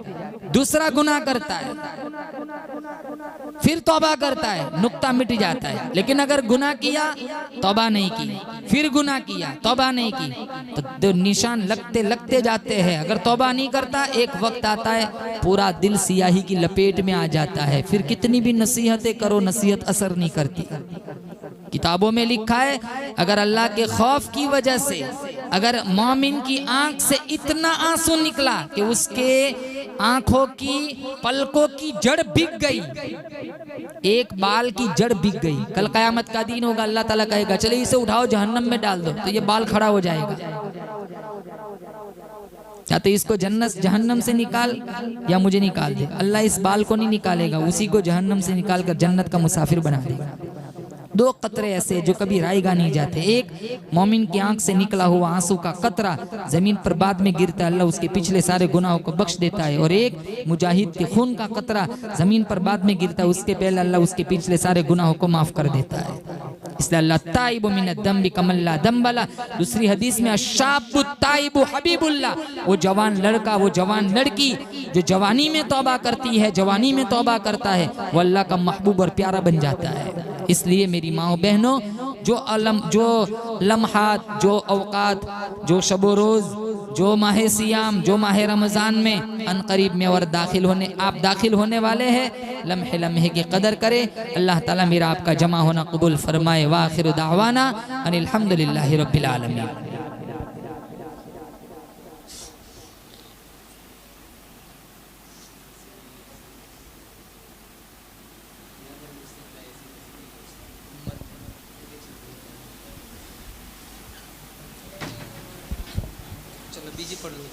दूसरा गुनाह करता है फिर तौबा करता है, नुक्ता मिट जाता है। लेकिन अगर गुनाह किया तौबा नहीं की, फिर गुनाह किया तौबा नहीं की, तो निशान लगते लगते जाते हैं। अगर तौबा नहीं करता एक वक्त आता है पूरा दिल सियाही की लपेट में आ जाता है, फिर कितनी भी नसीहतें करो नसीहत असर नहीं करती। किताबों में लिखा है अगर अल्लाह के खौफ की वजह से अगर मोमिन की आंख से इतना आंसू निकला कि उसके आंखों की पलकों की जड़ बिक गई, एक बाल की जड़ बिक गई, कल कयामत का दिन होगा, अल्लाह ताला कहेगा चले इसे उठाओ जहन्नम में डाल दो, तो ये बाल खड़ा हो जाएगा। या तो इसको जन्नत जहन्नम से निकाल या मुझे निकाल दे। अल्लाह इस बाल को नहीं निकालेगा, उसी को जहन्नम से निकाल कर जन्नत का मुसाफिर बना देगा। 2 कतरे ऐसे जो कभी रायगा नहीं जाते। एक मोमिन की आंख से निकला हुआ आंसू का कतरा जमीन पर बाद में गिरता है, अल्लाह उसके पिछले सारे गुनाहों को बख्श देता है। और एक मुजाहिद के खून का कतरा जमीन पर बाद में गिरता है, उसके पहले अल्लाह उसके पिछले सारे गुनाहों को माफ कर देता है। इसलिए अल्लाह ताइबु मिनद दम्बि कमल्ला दम्बला। दूसरी हदीस में अशाबु ताइबु हबीबुल्लाह, वो जवान लड़का वो जवान लड़की जो जवानी में तौबा करती है, जवानी में तौबा करता है, वो अल्लाह का महबूब और प्यारा बन जाता है। इसलिए मेरी माओ बहनों, जो लम्हात, जो औकात, जो शबो रोज, जो माह सियाम, जो माह रमजान में अनकरीब में और आप दाखिल होने वाले हैं, लम्हे लम्हे की कदर करें। अल्लाह ताला मेरा आपका जमा होना कबूल फरमाए। वाखिर दावाना अनिल हम्दुलिल्लाहि रब्बिल आलमीन। बीजी पढ़ लो।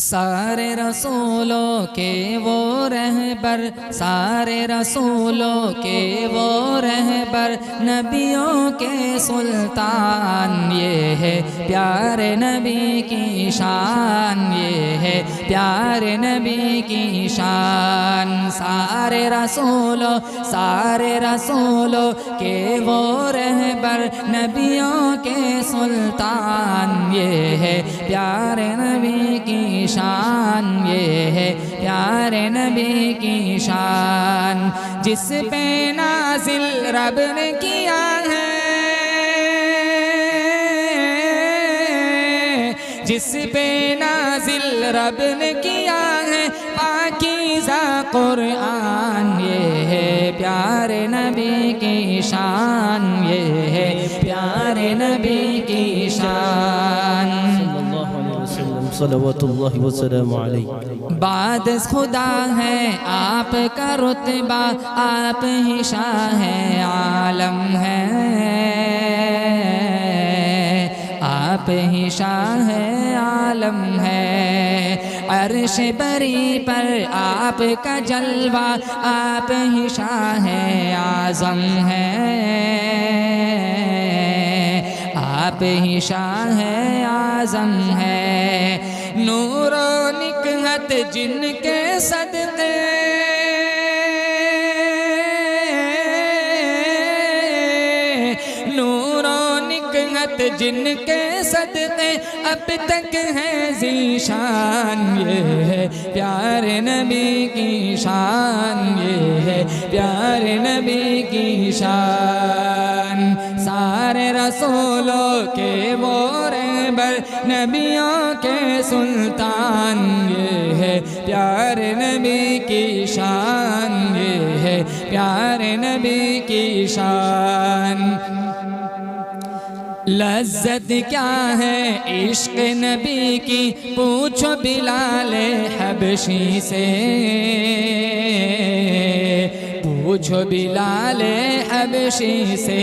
सारे रसूलों के वो रहबर, सारे रसूलों के वो रहबर, नबियों के सुल्तान, ये है प्यारे नबी की शान, ये है प्यारे नबी की शान। सारे रसूलों के वो रहबर, नबियों के सुल्तान, ये है प्यारे नबी की शान, ये है प्यारे नबी की शान। जिस पे नाज़िल रब ने किया है, जिस पे नाज़िल रब ने किया है पाकीज़ा कुरआन, ये है प्यारे नबी की शान, ये है प्यारे नबी की शान। सल्लल्लाहु वसल्लम अलैहि। बाद खुदा है आपका रुतबा, आप ही शाह है आलम है, आप ही शाह है आलम है। अर्श बरी पर आपका जलवा, आप ही शाह है आज़म है, आप ही शाह है आज़म है। नूरो निकहत जिनके सदक़े, नूरो निकहत जिनके सदक़े अब तक है ज़ीशान, ये है प्यारे नबी की शान, ये है प्यारे नबी की शान। सारे रसूलों के वो रहबर, नबियों के सुल्तान, ये है प्यारे नबी की शान, ये है प्यारे नबी की शान। लज्जत क्या है इश्क नबी की, पूछो बिलाल हबशी से, पूछो बिलाल हबशी से।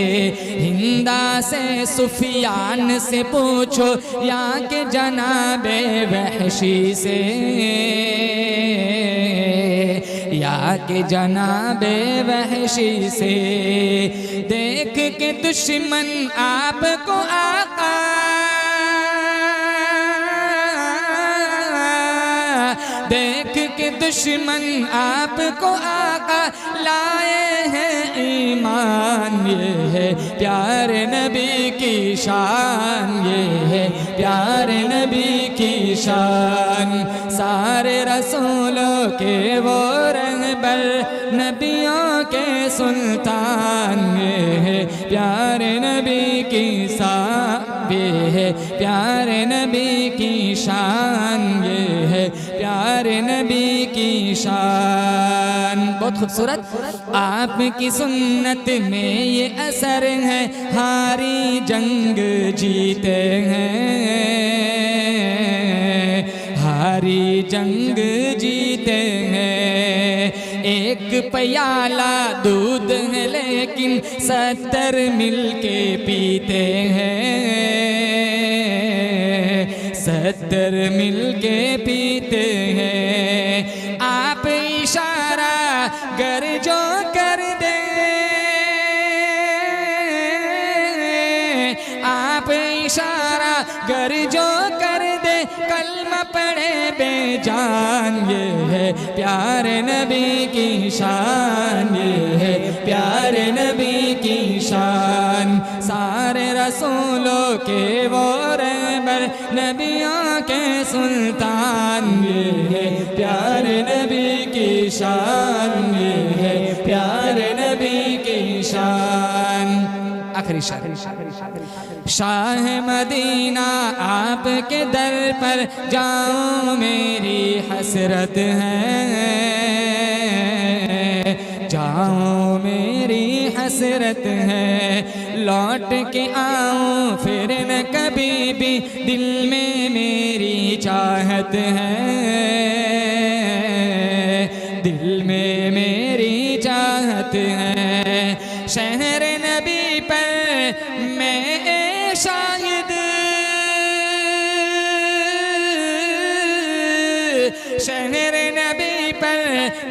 हिंदा से सुफियान से पूछो, या के जनाबे वहशी से, या के जनाबे वहशी से। देख के दुश्मन आपको आका, देख के दुश्मन आपको आका, लाए हैं ईमान, ये है प्यारे नबी की शान, ये है प्यारे नबी की शान। सारे रसूलों के वो रहबर, नबियों के सुल्तान, ये है प्यारे नबी की शान, ये है प्यारे नबी की शान, ये है प्यारे नबी की शान। बहुत खूबसूरत। आपकी सुन्नत में ये असर है, हारी जंग जीते हैं, हारी जंग जीते हैं। एक प्याला दूध है लेकिन 70 मिलके पीते हैं, 70 मिलके पीते हैं। आप इशारा गर जो कर दे, आप इशारा गर जो कर दे, कलमा पढ़े बेजान, ये है प्यारे नबी की शान, ये है प्यारे नबी की शान। सारे रसूलों के वो रहबर, नबियों के सुल्तान, ये है प्यारे नबी की शान, ये है प्यारे नबी की शान। आखिरी शान। शाह मदीना आपके दर पर जाऊं मेरी हसरत है, जाऊं मेरी हसरत है। लौट के आऊं फिर न कभी भी, दिल में मेरी चाहत है, दिल में मेरी चाहत है। शहर नबी पर मैं शाहिद, शहर नबी पर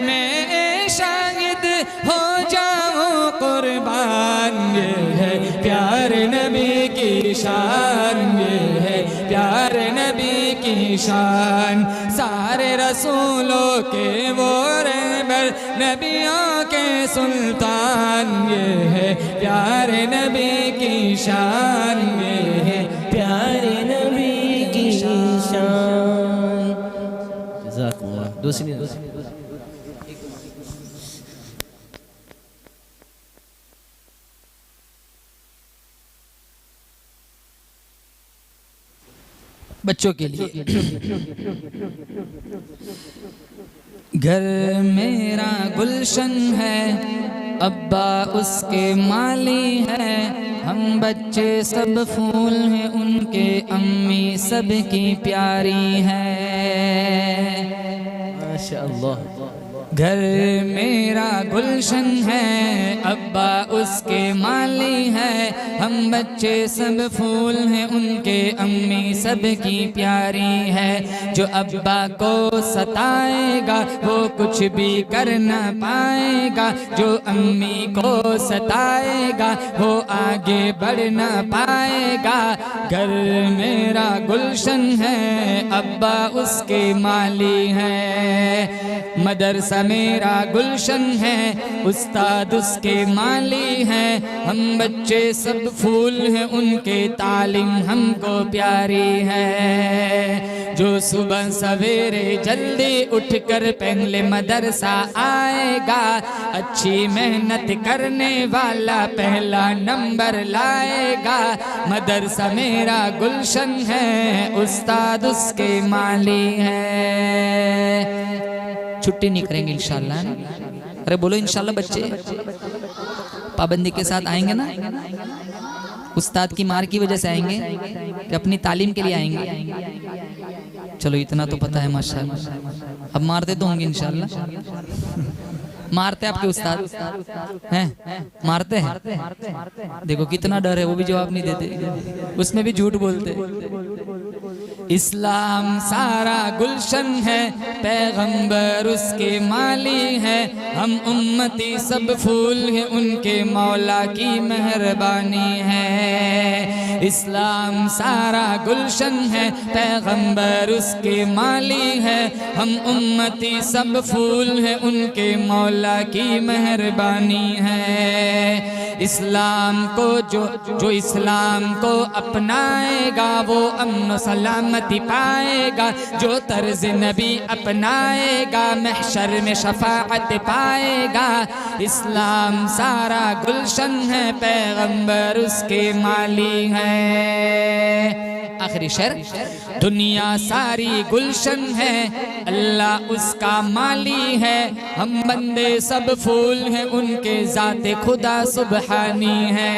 मैं शाहिद हो जाऊं कुर्बान, ये है प्यारे नबी की शान, ये है प्यारे नबी की शान। सारे रसूलों के वो रहबर, नबियों के सुल्तान, ये है प्यारे नबी की शान, ये है प्यारे नबी की शान। जज़ाकुमुल्लाह। दूसरी बच्चों के लिए। घर मेरा गुलशन है, अब्बा उसके माली है, हम बच्चे सब फूल हैं उनके, अम्मी सबकी प्यारी है। माशाअल्लाह। घर मेरा गुलशन है, अब्बा उसके माली है, हम बच्चे सब फूल हैं उनके, अम्मी सबकी प्यारी है। जो अब्बा को सताएगा वो कुछ भी कर ना पाएगा, जो अम्मी को सताएगा वो आगे बढ़ ना पाएगा। घर मेरा गुलशन है, अब्बा उसके माली है, मदरसा मेरा गुलशन है, उस्ताद उसके माली है, हम बच्चे सब फूल हैं उनके, तालीम हमको प्यारी है। जो सुबह सवेरे जल्दी उठकर पहले मदरसा आएगा, अच्छी मेहनत करने वाला पहला नंबर लाएगा। मदरसा मेरा गुलशन है, उस्ताद उसके माली है। छुट्टी नहीं करेंगे इंशाल्लाह। अरे बोलो इंशाल्लाह। बच्चे पाबंदी के साथ आएंगे ना? उस्ताद की मार की वजह से आएंगे कि अपनी तालीम के लिए आएंगे? चलो इतना तो पता है माशाल्लाह। अब मारते तो होंगे इंशाल्लाह। मारते आपके उस्ताद हैं? मारते हैं? देखो कितना डर है, वो भी जवाब नहीं देते, उसमें भी झूठ बोलते। इस्लाम सारा गुलशन है, पैगंबर उसके माली है, हम उम्मती सब फूल हैं, उनके मौला की मेहरबानी है। इस्लाम सारा गुलशन है, पैगंबर उसके माली है, हम उम्मती सब फूल हैं, उनके मौला की मेहरबानी है। इस्लाम को जो इस्लाम को अपनाएगा वो अमन सलामती पाएगा, जो तर्ज नबी अपनाएगा महशर में शफाअत पाएगा। इस्लाम सारा गुलशन है, पैगंबर उसके माली है। आखिरी शेर, दुनिया सारी गुलशन है, अल्लाह उसका माली है, हम बंदे सब फूल हैं, उनके ज़ाते खुदा सुबहानी है।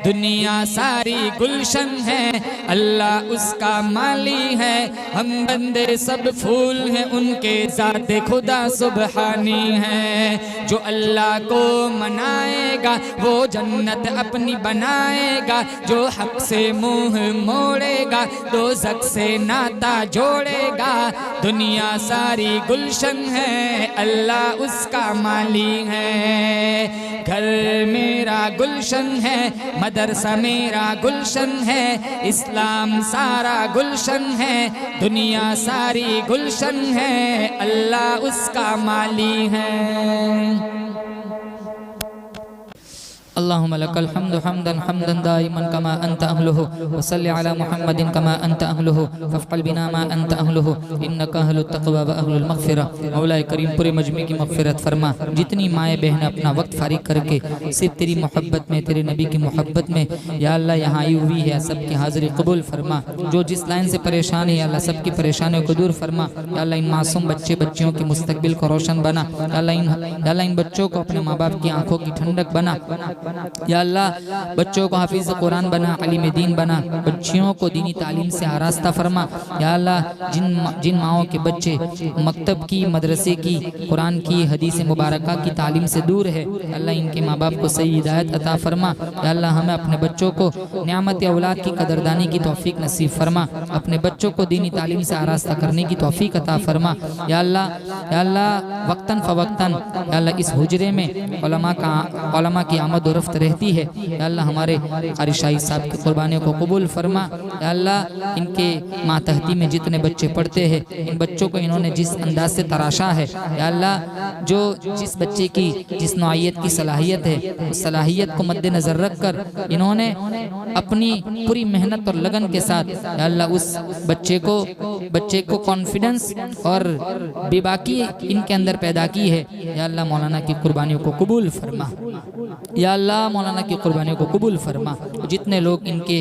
दुनिया सारी गुलशन है, अल्लाह उसका माली है, हम बंदे सब फूल हैं, उनके ज़ाते खुदा सुबहानी है। जो अल्लाह को मनाएगा वो जन्नत अपनी बनाएगा, जो हक से मुँह मोड़ेगा दोज़ख से नाता जोड़ेगा। दुनिया सारी गुलशन है, अल्लाह उसका माली है। घर मेरा गुलशन है, मदरसा मेरा गुलशन है, इस्लाम सारा गुलशन है, दुनिया सारी गुलशन है, अल्लाह उसका माली है। अल्लाहुम्मा लकल हम्दु हम्दन हम्दन दाइमन कमा अंत अहलुहु व सल्लि अला मुहम्मदिन कमा अंत अहलुहु फफ़अल बिना मा अंत अहलुहु इन्नका अहलुत तक़वा व अहलुल मग़फ़िरा। मौलाए करीम पूरे मजमे की मग़फ़िरत फरमा। जितनी माएँ बहनें अपना वक्त फारिग करके सिर्फ तेरी मोहब्बत में, तेरे नबी की मोहब्बत में या अल्लाह यहाँ आई हुई है, सबकी हाज़िरी कबूल फरमा। जो जिस लाइन से परेशान है या अल्लाह सबकी परेशानियों को दूर फरमा। या अल्लाह इन मासूम बच्चे बच्चियों के मुस्तक़बिल को रोशन बना। या अल्लाह इन बच्चों को अपने माँ बाप की आंखों की ठंडक बना। या अल्लाह बच्चों को हाफिज कुरान बना, अलीम दीन बना, बच्चियों को दीनी तालीम से आरास्ता फरमा। या अल्लाह जिन माओं के बच्चे मकतब की, मदरसे की, कुरान की, हदीस मुबारका की तालीम से दूर है, अल्लाह इनके माँ बाप को सही हिदायत अता फरमा। या अल्लाह हमें अपने बच्चों को नियामत औलाद की कदरदानी की तौफीक नसीब फरमा। अपने बच्चों को दीनी तालीम से आरास्ता करने की तौफीक अता फरमा। या अल्लाह वक्तन फ़वक्तन या अल्लाह इस हुजरे में उलमा की आमद और रफ्त रहती है। या अल्लाह हमारे क़ारी शाही साहब की कुर्बानियों को कबूल फरमा। या अल्लाह इनके मातहती में जितने बच्चे पढ़ते हैं, इन बच्चों को इन्होंने जिस अंदाज से तराशा है, या अल्लाह जो जिस बच्चे की जिस नौइयत की सलाहियत है, उस सलाहियत को मद्देनज़र रख कर इन्होंने अपनी पूरी मेहनत और लगन के साथ या अल्लाह उस बच्चे को कॉन्फिडेंस और बेबाकी इनके अंदर पैदा की है। या अल्लाह मौलाना की कुर्बानियों को कबूल फरमा। या अल्लाह मौलाना की कुर्बानियों को कबूल फरमा। जितने लोग इनके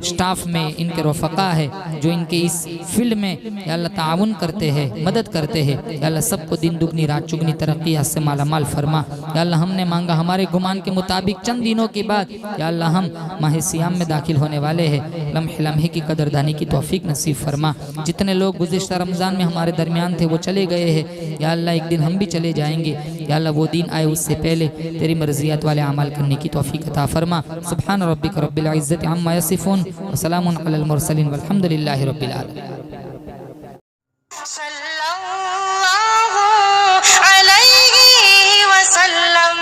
स्टाफ में, इनके रफ़क़ा है जो इनके इस फील्ड में या अल्लाह ताउन करते हैं, मदद करते हैं, या अल्लाह सबको दिन दुगनी रात चुगनी तरक्की से माला माल फरमा। या अल्लाह हमने मांगा हमारे गुमान के मुताबिक चंद दिनों के बाद या अल्लाह हम माह सियाम में दाखिल होने वाले हैं। लम्हे लम्हे की कदरदानी की तौफीक नसीब फरमा। जितने लोग गुज़िश्ता रमज़ान में हमारे दरमियान थे वो चले गए हैं, या अल्लाह एक दिन हम भी चले जाएंगे। या अल्लाह वो दिन आए उससे पहले तेरी मर्ज़ियात वाले अमाल करने की तौफीक अता फरमा। सुब्हान रब्बिक रब्बिल इज़्ज़ति अम्मा यसिफून व सलामुन अलल मुरसलीन वल्हम्दुलिल्लाहि रब्बिल आलमीन। सल्लल्लाहु अलैहि वसल्लम।